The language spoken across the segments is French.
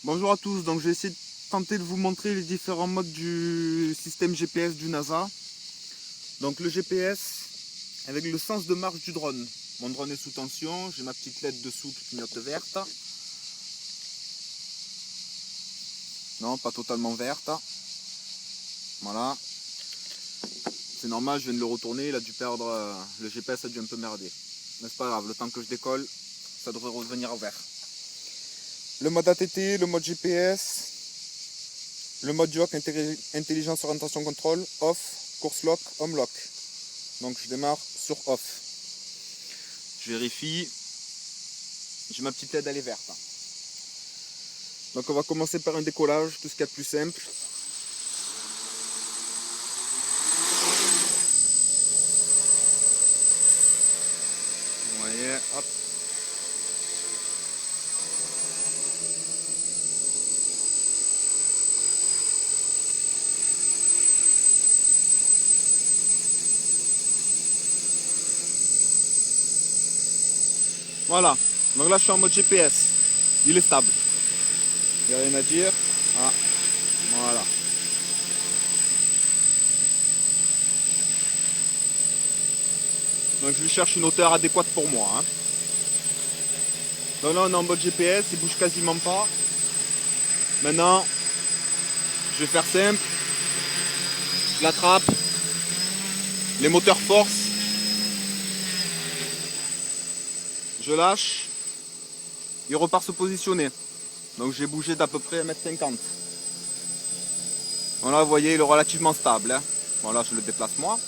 Bonjour à tous, donc je vais essayer de tenter de vous montrer les différents modes du système GPS du NASA. Donc le GPS avec le sens de marche du drone. Mon drone est sous tension, j'ai ma petite LED dessous qui clignote verte. Non, pas totalement verte. Voilà. C'est normal, je viens de le retourner, il a dû perdre, le GPS a dû un peu merder. Mais c'est pas grave, le temps que je décolle, ça devrait revenir au vert. Le mode ATT, le mode GPS, le mode du lock, intelligence orientation contrôle, off, course lock, home lock. Donc je démarre sur off. Je vérifie. J'ai ma petite LED, elle est verte. Donc on va commencer par un décollage, tout ce qu'il y a de plus simple. Vous voyez, hop. Voilà, donc là je suis en mode GPS, il est stable. Il n'y a rien à dire. Ah, voilà. Donc je lui cherche une hauteur adéquate pour moi. Hein. Donc là on est en mode GPS, il bouge quasiment pas. Maintenant, je vais faire simple. Je l'attrape. Les moteurs forcent. Je lâche. Il repart se positionner. Donc j'ai bougé d'à peu près 1,50 m. Voilà, vous voyez, il est relativement stable. Hein. Voilà, je le déplace moi.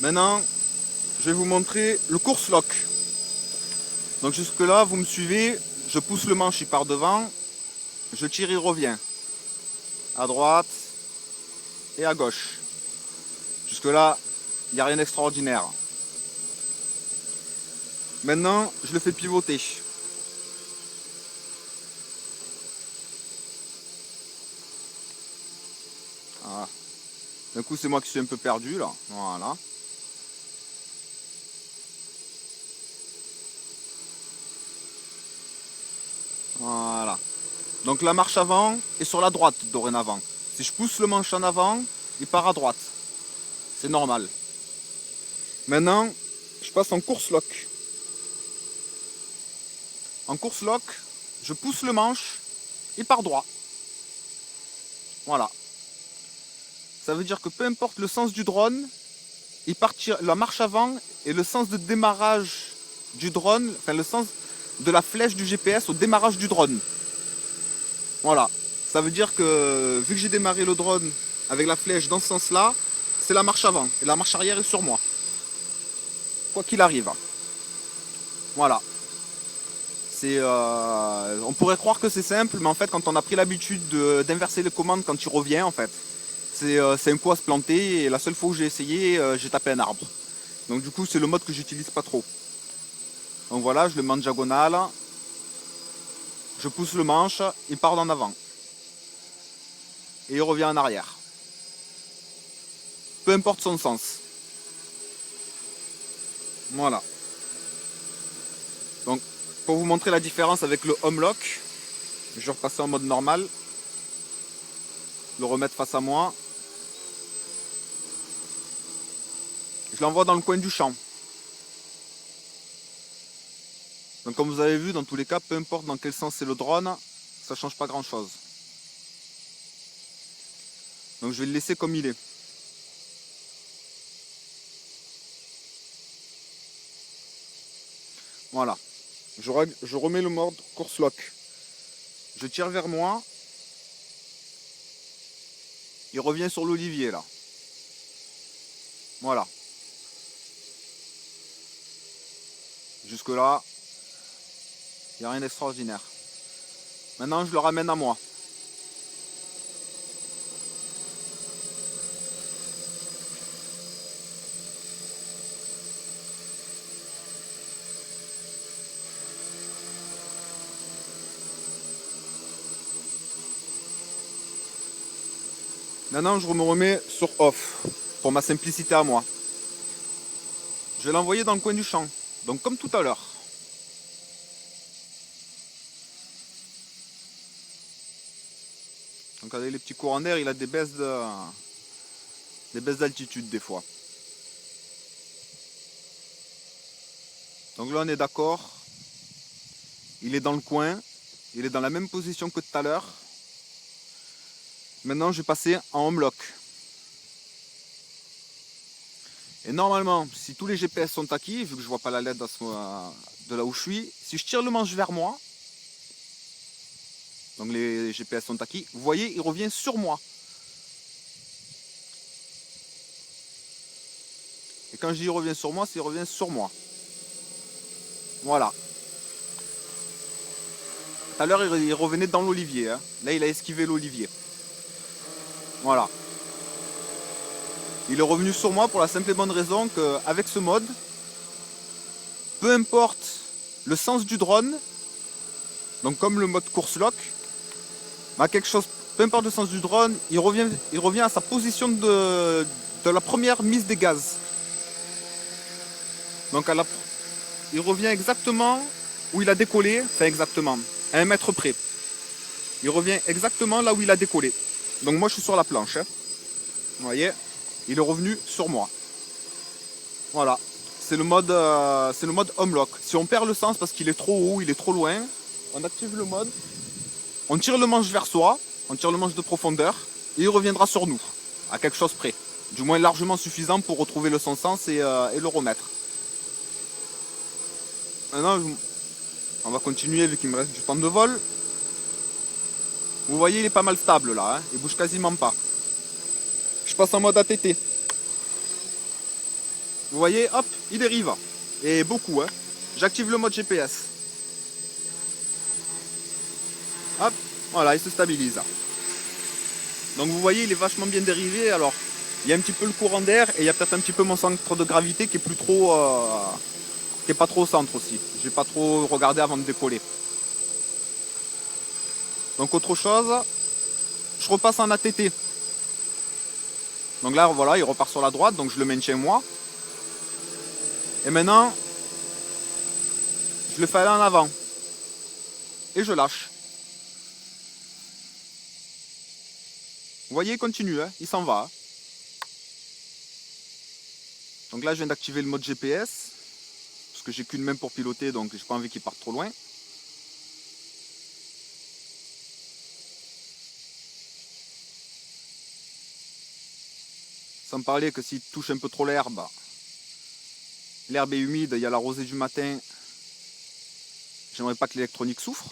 Maintenant, je vais vous montrer le course lock. Donc jusque là, vous me suivez, je pousse le manche, il part devant, je tire, il revient. À droite et à gauche. Jusque là, il n'y a rien d'extraordinaire. Maintenant, je le fais pivoter. Voilà. D'un coup, c'est moi qui suis un peu perdu là. Voilà. Voilà. Donc la marche avant est sur la droite dorénavant. Si je pousse le manche en avant, il part à droite. C'est normal. Maintenant, je passe en course lock. En course lock, je pousse le manche, il part droit. Voilà. Ça veut dire que peu importe le sens du drone, il partira, la marche avant et le sens de démarrage du drone, enfin le sens de la flèche du GPS au démarrage du drone. Voilà. Ça veut dire que vu que j'ai démarré le drone avec la flèche dans ce sens-là, c'est la marche avant. Et la marche arrière est sur moi. Quoi qu'il arrive. Voilà. On pourrait croire que c'est simple, mais en fait quand on a pris l'habitude d'inverser les commandes quand il revient, en fait, c'est un coup à se planter. Et la seule fois où j'ai essayé, j'ai tapé un arbre. Donc du coup c'est le mode que j'utilise pas trop. Donc voilà, je le mets en diagonale. Je pousse le manche, il part en avant. Et il revient en arrière. Peu importe son sens. Voilà. Donc pour vous montrer la différence avec le home lock, je vais repasser en mode normal. Le remettre face à moi. Je l'envoie dans le coin du champ. Donc comme vous avez vu, dans tous les cas, peu importe dans quel sens c'est le drone, ça ne change pas grand chose. Donc je vais le laisser comme il est. Voilà. Je remets le mode course lock. Je tire vers moi. Il revient sur l'olivier là. Voilà. Jusque là, il n'y a rien d'extraordinaire. Maintenant je le ramène à moi. Maintenant je me remets sur off. Pour ma simplicité à moi. Je vais l'envoyer dans le coin du champ. Donc comme tout à l'heure. Donc avec les petits courants d'air, il a des baisses d'altitude des fois. Donc là on est d'accord. Il est dans le coin. Il est dans la même position que tout à l'heure. Maintenant je vais passer en home lock. Et normalement, si tous les GPS sont acquis, vu que je vois pas la LED de là où je suis, si je tire le manche vers moi, donc les GPS sont acquis, vous voyez, il revient sur moi. Et quand je dis il revient sur moi, c'est il revient sur moi. Voilà. Tout à l'heure, il revenait dans l'olivier. Hein. Là, il a esquivé l'olivier. Voilà. Il est revenu sur moi pour la simple et bonne raison qu'avec ce mode, peu importe le sens du drone, donc comme le mode course lock, bah quelque chose, peu importe le sens du drone, il revient à sa position de la première mise des gaz. Donc il revient exactement où il a décollé, enfin exactement, à 1 mètre près. Il revient exactement là où il a décollé. Donc moi je suis sur la planche. Hein. Vous voyez, il est revenu sur moi. Voilà, c'est le mode home lock. Si on perd le sens parce qu'il est trop haut, il est trop loin, on active le mode, on tire le manche vers soi, on tire le manche de profondeur, et il reviendra sur nous, à quelque chose près. Du moins largement suffisant pour retrouver son sens et le remettre. Maintenant, on va continuer vu qu'il me reste du temps de vol. Vous voyez, il est pas mal stable là, hein, il bouge quasiment pas. Je passe en mode ATT. Vous voyez, hop, il dérive. Et beaucoup, hein. J'active le mode GPS. Hop, voilà, il se stabilise. Donc vous voyez, il est vachement bien dérivé. Alors, il y a un petit peu le courant d'air et il y a peut-être un petit peu mon centre de gravité qui est plus trop, qui est pas trop au centre aussi. J'ai pas trop regardé avant de décoller. Donc autre chose, je repasse en ATT. Donc là, voilà, il repart sur la droite, donc je le maintiens moi. Et maintenant, je le fais aller en avant. Et je lâche. Vous voyez, il continue, hein, il s'en va. Hein. Donc là, je viens d'activer le mode GPS. Parce que j'ai qu'une main pour piloter, donc j'ai pas envie qu'il parte trop loin. Sans parler que s'il touche un peu trop l'herbe, l'herbe est humide, il y a la rosée du matin. J'aimerais pas que l'électronique souffre.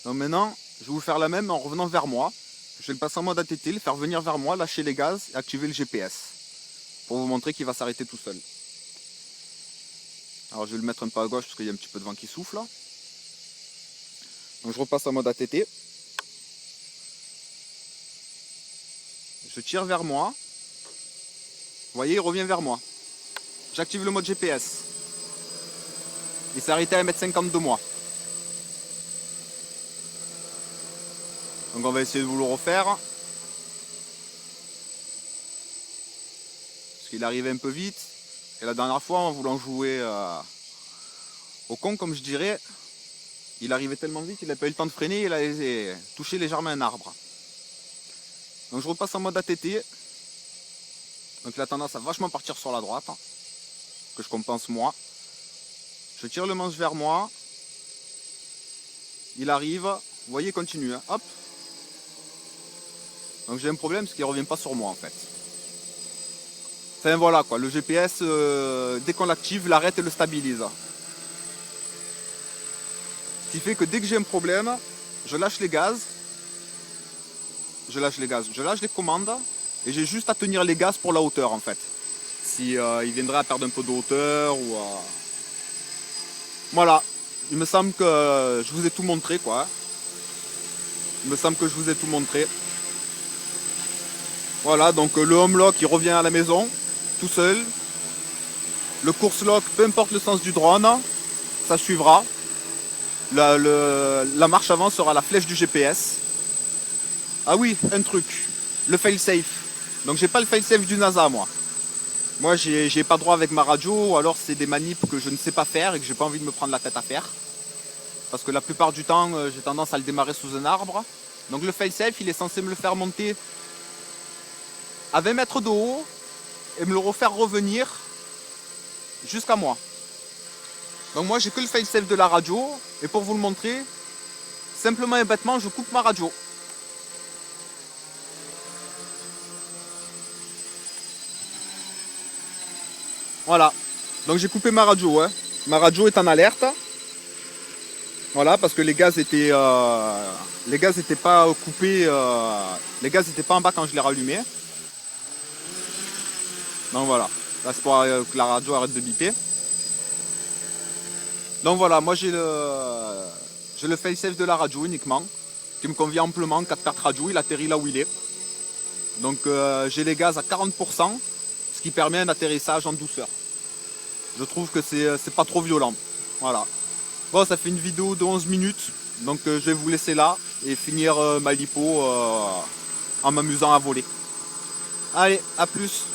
Donc maintenant, je vais vous faire la même en revenant vers moi. Je vais le passer en mode ATT, le faire venir vers moi, lâcher les gaz et activer le GPS. Pour vous montrer qu'il va s'arrêter tout seul. Alors je vais le mettre un peu à gauche parce qu'il y a un petit peu de vent qui souffle là. Donc je repasse en mode ATT. Je tire vers moi. Vous voyez, il revient vers moi. J'active le mode GPS. Il s'est arrêté à 1,50 m de moi. Donc on va essayer de vous le refaire. Parce qu'il arrivait un peu vite. Et la dernière fois, en voulant jouer au con, comme je dirais, il arrivait tellement vite, il n'a pas eu le temps de freiner, il a touché légèrement un arbre. Donc je repasse en mode ATT. Donc il a tendance à vachement partir sur la droite. Que je compense moi. Je tire le manche vers moi. Il arrive. Vous voyez, il continue. Hein. Hop. Donc j'ai un problème parce qu'il ne revient pas sur moi en fait. Enfin voilà quoi, le GPS, dès qu'on l'active, l'arrête et le stabilise. Ce qui fait que dès que j'ai un problème, je lâche les gaz. Je lâche les commandes. Et j'ai juste à tenir les gaz pour la hauteur en fait. Si il viendrait à perdre un peu de hauteur ou... Voilà, il me semble que je vous ai tout montré quoi. Il me semble que je vous ai tout montré. Voilà, donc le home lock il revient à la maison, tout seul. Le course lock, peu importe le sens du drone, ça suivra. La marche avant sera la flèche du GPS. Ah oui, un truc, le fail-safe. Donc j'ai pas le fail-safe du NASA moi. Moi j'ai pas droit avec ma radio, ou alors c'est des manips que je ne sais pas faire et que j'ai pas envie de me prendre la tête à faire. parce que la plupart du temps j'ai tendance à le démarrer sous un arbre. Donc le fail-safe il est censé me le faire monter à 20 mètres de haut et me le refaire revenir jusqu'à moi. Donc moi j'ai que le fail-safe de la radio et pour vous le montrer, simplement et bêtement je coupe ma radio. Voilà, donc j'ai coupé ma radio, hein. Ma radio est en alerte. Voilà, parce que les gaz étaient pas coupés, les gaz étaient pas en bas quand je les rallumais. Donc voilà, là c'est pour que la radio arrête de biper. Donc voilà, moi j'ai le fail-safe de la radio uniquement, qui me convient amplement, 4x4 radio, il atterrit là où il est. Donc j'ai les gaz à 40%, ce qui permet un atterrissage en douceur. Je trouve que c'est pas trop violent. Voilà. Bon, ça fait une vidéo de 11 minutes, donc je vais vous laisser là et finir ma lipo en m'amusant à voler. Allez, à plus!